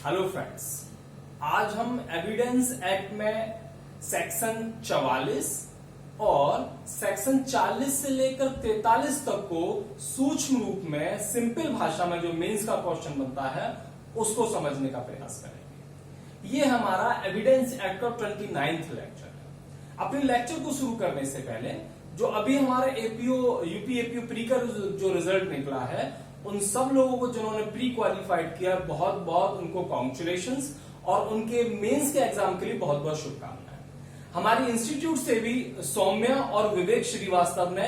Hello friends, आज हम evidence act में सेक्शन 44 और सेक्शन 40 से लेकर 43 तक को सूक्ष्म रूप में सिंपल भाषा में जो मेंस का क्वेश्चन बनता है उसको समझने का प्रयास करेंगे। ये हमारा एविडेंस एक्ट का 29th लेक्चर है। अपने लेक्चर को शुरू करने से पहले जो अभी हमारे यूपी एपीओ प्री का जो रिजल्ट निकला है, उन सब लोगों को जिन्होंने प्री क्वालिफाइड किया, बहुत बहुत उनको कॉन्ग्रेचुलेशंस और उनके मेंस के एग्जाम के लिए बहुत बहुत शुभकामनाएं। हमारी इंस्टीट्यूट से भी सौम्या और विवेक श्रीवास्तव ने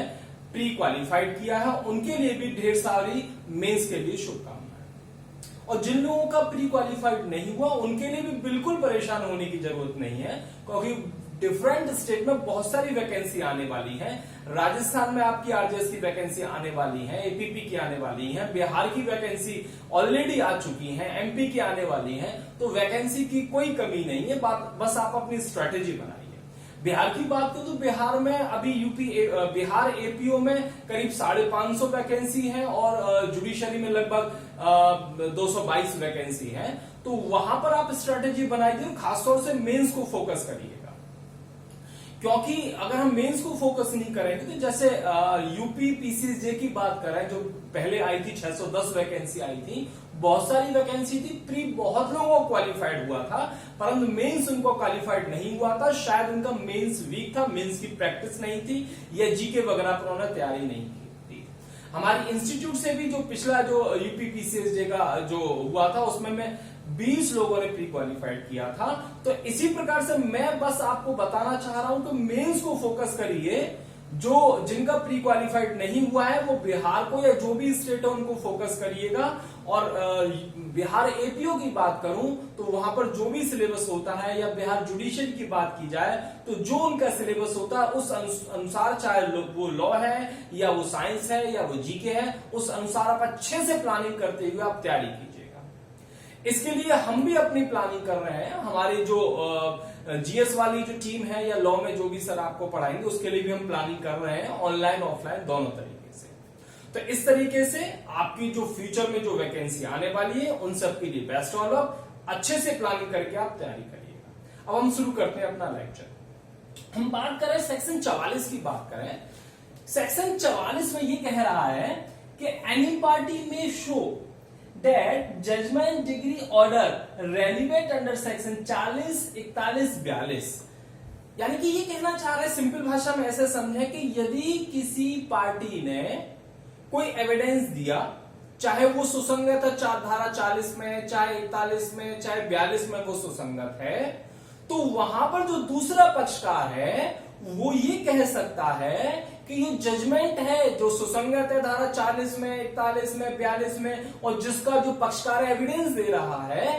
प्री क्वालिफाइड किया है, उनके लिए भी ढेर सारी मेंस के लिए शुभकामनाएं। और जिन लोगों का प्री क्वालिफाइड नहीं हुआ उनके लिए भी बिल्कुल परेशान होने की जरूरत नहीं है, क्योंकि डिफरेंट स्टेट में बहुत सारी वैकेंसी आने वाली है। राजस्थान में आपकी आरजेएस की वैकेंसी आने वाली है, एपीपी की आने वाली है, बिहार की वैकेंसी ऑलरेडी आ चुकी है, एमपी की आने वाली है। तो वैकेंसी की कोई कमी नहीं है, बस आप अपनी स्ट्रेटेजी बनाइए। बिहार की बात करें तो बिहार में अभी बिहार एपीओ में करीब 550 वैकेंसी है और जुडिशरी में लगभग 222 वैकेंसी है। तो वहां पर आप स्ट्रेटेजी बनाइए, खासतौर से मेंस को फोकस करिएगा, क्योंकि अगर हम मेंस को फोकस नहीं करेंगे तो जैसे यूपी पीसीजे की बात करें, जो पहले आई थी 610 वैकेंसी आई थी, बहुत सारी वैकेंसी थी, प्री बहुत लोगों को क्वालिफाइड हुआ था, परंतु मेंस उनको क्वालिफाइड नहीं हुआ था। शायद उनका मेंस वीक था, मेंस की प्रैक्टिस नहीं थी या जीके वगैरह पर उन्होंने तैयारी नहीं की थी। हमारी इंस्टीट्यूट से भी जो पिछला जो यूपी पीसीजे का जो हुआ था उसमें 20 लोगों ने प्री क्वालिफाइड किया था। तो इसी प्रकार से मैं बस आपको बताना चाह रहा हूं कि मेंस को फोकस करिए। जो जिनका प्री क्वालिफाइड नहीं हुआ है वो बिहार को या जो भी स्टेट है उनको फोकस करिएगा। और बिहार एपीओ की बात करूं तो वहां पर जो भी सिलेबस होता है, या बिहार जुडिशरी की बात की जाए तो जो उनका सिलेबस होता है उस अनुसार, चाहे वो लॉ है या वो साइंस है या वो जीके है, उस अनुसार आप अच्छे से प्लानिंग करते हुए आप तैयारी कीजिए। इसके लिए हम भी अपनी प्लानिंग कर रहे हैं। हमारी जो जीएस वाली जो टीम है या लॉ में जो भी सर आपको पढ़ाएंगे उसके लिए भी हम प्लानिंग कर रहे हैं, ऑनलाइन ऑफलाइन दोनों तरीके से। तो इस तरीके से आपकी जो फ्यूचर में जो वैकेंसी आने वाली है उन सब के लिए बेस्ट ऑल लक, अच्छे से प्लानिंग करके आप तैयारी करिएगा। अब हम शुरू करते हैं अपना लेक्चर। हम बात करें सेक्शन 44 की बात करें। सेक्शन 44 में ये कह रहा है कि एनी पार्टी में show that judgment degree order relevant under section 40, 41, 42। यानी कि ये कहना चाह रहे हैं, सिंपल भाषा में ऐसे समझे कि यदि किसी पार्टी ने कोई एविडेंस दिया, चाहे वो सुसंगत है धारा 40 में, चाहे 41 में, चाहे 42 में वो सुसंगत है, तो वहां पर जो दूसरा पक्षकार है वो ये कह सकता है कि ये जजमेंट है जो सुसंगत है धारा 40 में, 41 में, 42 में, और जिसका जो पक्षकार एविडेंस दे रहा है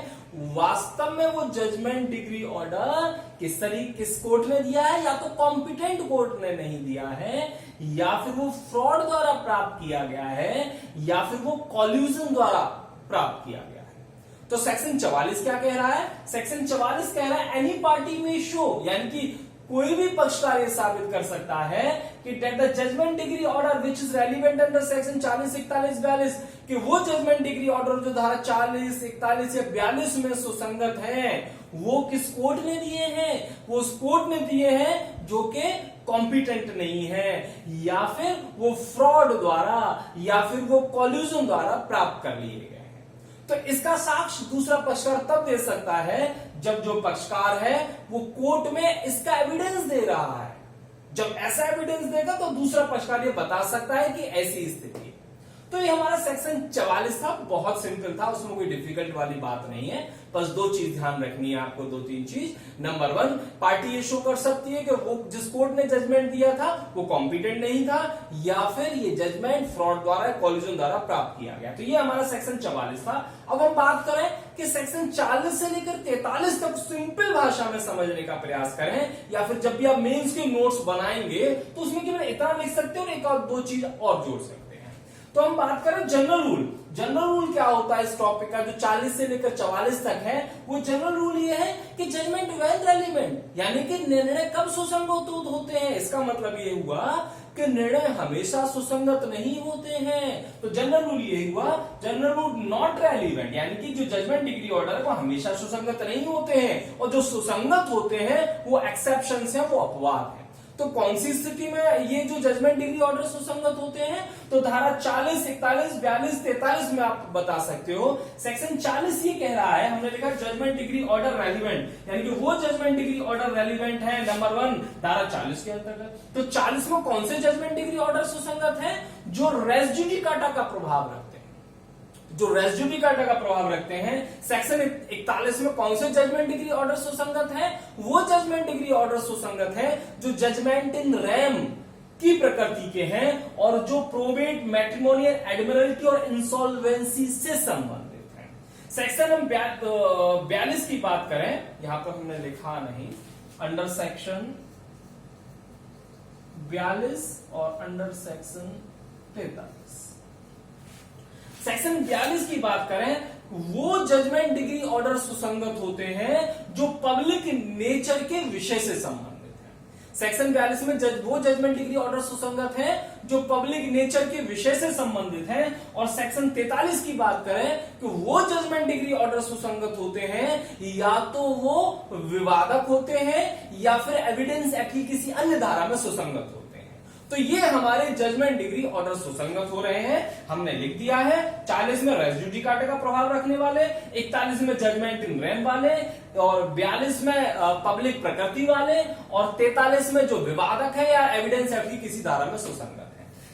वास्तव में वो जजमेंट डिग्री ऑर्डर किस कोर्ट ने दिया है, या तो कॉम्पिटेंट कोर्ट ने नहीं दिया है, या फिर वो फ्रॉड द्वारा प्राप्त किया गया है, या फिर वो कॉल्यूजन द्वारा प्राप्त किया गया है। तो सेक्शन 44 क्या कह रहा है? सेक्शन 44 कह रहा है एनी पार्टी में शो, यानी कि कोई भी पक्षकार ये साबित कर सकता है कि that the judgment decree order which is relevant under section 40, 41, 42, कि वो जजमेंट डिग्री ऑर्डर जो धारा 40, 41 या 42 में सुसंगत है वो किस कोर्ट ने दिए हैं? वो उस कोर्ट ने दिए हैं जो कि कॉम्पिटेंट नहीं है, या फिर वो फ्रॉड द्वारा या फिर वो कॉल्यूजन द्वारा प्राप्त कर लिए गए। तो इसका साक्ष्य दूसरा पक्षकार तब दे सकता है जब जो पक्षकार है वो कोर्ट में इसका एविडेंस दे रहा है। जब ऐसा एविडेंस देगा तो दूसरा पक्षकार ये बता सकता है कि ऐसी स्थिति है। तो ये हमारा सेक्शन 44 था, बहुत सिंपल था, उसमें कोई डिफिकल्ट वाली बात नहीं है। बस दो चीज ध्यान रखनी है आपको, 2-3 चीज। नंबर 1, पार्टी ये शो कर सकती है कि वो जिस कोर्ट ने जजमेंट दिया था वो कॉम्पिटेंट नहीं था, या फिर ये जजमेंट फ्रॉड द्वारा, कॉल्यूजन द्वारा प्राप्त किया गया। तो ये हमारा सेक्शन 44 था। अब हम बात करें कि सेक्शन 40 से लेकर 43 तक सिंपल भाषा में समझने का प्रयास करें, या फिर जब भी आप मेंस के नोट्स बनाएंगे तो उसमें केवल इतना लिख सकते हो और एक और दो चीज और जोड़ सकते हैं। तो हम बात करें जनरल रूल। जनरल रूल क्या होता है इस टॉपिक का, जो 40 से लेकर 44 तक है? वो जनरल रूल ये है कि जजमेंट वेल रेलिवेंट, यानी कि निर्णय कब सुसंगत होते हैं। इसका मतलब ये हुआ कि निर्णय हमेशा सुसंगत नहीं होते हैं। तो जनरल रूल यही हुआ, जनरल रूल नॉट रेलिवेंट, यानी कि जो जजमेंट डिग्री ऑर्डर है वो हमेशा सुसंगत नहीं होते हैं, और जो सुसंगत होते हैं वो एक्सेप्शन है, वो अपवाद है। तो कौन सी स्थिति में ये जो जजमेंट डिग्री ऑर्डर सुसंगत होते हैं? तो धारा 40, 41, 42, 43 में आप बता सकते हो। सेक्शन 40 ये कह रहा है, हमने लिखा जजमेंट डिग्री ऑर्डर रेलिवेंट, यानी कि वो जजमेंट डिग्री ऑर्डर रेलिवेंट है नंबर 1 धारा 40 के अंतर्गत। तो 40 में कौन से जजमेंट डिग्री ऑर्डर सुसंगत है? जो रेस जुडिकाटा का प्रभाव रखते हैं, जो रेस जुडिकाटा का प्रभाव रखते हैं। सेक्शन 41 में कौन से जजमेंट डिग्री ऑर्डर सुसंगत है? वो जजमेंट डिग्री ऑर्डर सुसंगत है जो जजमेंट इन रेम की प्रकृति के हैं और जो प्रोबेट, मैट्रिमोनियल, एडमिरल्टी और इंसॉल्वेंसी से संबंधित हैं। सेक्शन हम 42 की बात करें, यहां पर हमने लिखा नहीं, अंडर सेक्शन 42 और अंडर सेक्शन 43। सेक्शन 42 की बात करें, वो जजमेंट डिग्री ऑर्डर सुसंगत होते हैं जो पब्लिक नेचर के विषय से संबंधित है। सेक्शन 42 में वो जजमेंट डिग्री ऑर्डर सुसंगत है जो पब्लिक नेचर के विषय से संबंधित है। और सेक्शन 43 की बात करें कि वो जजमेंट डिग्री ऑर्डर सुसंगत होते हैं या तो वो विवादक होते हैं या फिर एविडेंस एक्ट की किसी अन्य धारा में सुसंगत होते हैं। तो ये हमारे जजमेंट डिग्री ऑर्डर सुसंगत हो रहे हैं, हमने लिख दिया है। 40 में रेस जुडिकाटा का प्रभाव रखने वाले, 41 में जजमेंट इन रेम वाले, और 42 में पब्लिक प्रकृति वाले, और 43 में जो विवादक है या एविडेंस एक्ट की किसी धारा में सुसंगत है।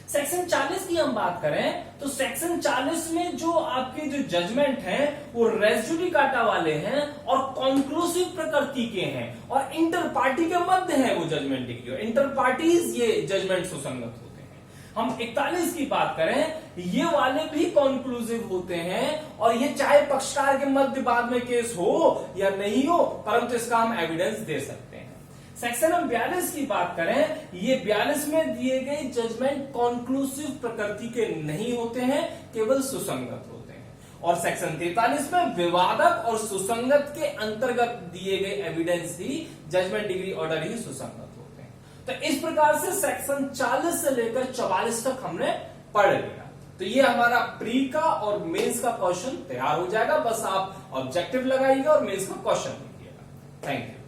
सेक्शन 40 की हम बात करें तो सेक्शन 40 में जो आपके जो जजमेंट हैं वो रेस जुडिकाटा वाले हैं और कॉन्क्लूसिव प्रकृति के हैं और इंटर पार्टी के मध्य है वो जजमेंट डिग्री, इंटर पार्टीज ये जजमेंट सुसंगत होते हैं। हम 41 की बात करें, ये वाले भी कॉन्क्लूसिव होते हैं और ये चाहे पक्षकार के मध्य बाद में केस हो या नहीं हो, परंतु इसका हम एविडेंस दे सकते हैं। सेक्शन हम 42 की बात करें, ये 42 में दिए गए जजमेंट कॉन्क्लूसिव प्रकृति के नहीं होते हैं, केवल सुसंगत होते हैं। और सेक्शन 43 में विवादक और सुसंगत के अंतर्गत दिए गए एविडेंस ही जजमेंट डिग्री ऑर्डर ही सुसंगत होते हैं। तो इस प्रकार से सेक्शन 40 से लेकर 44 तक हमने पढ़ लिया। तो ये हमारा प्री का और मेंस का क्वेश्चन तैयार हो जाएगा, बस आप ऑब्जेक्टिव लगाइएगा और मेंस का क्वेश्चन लिखिएगा। Thank you.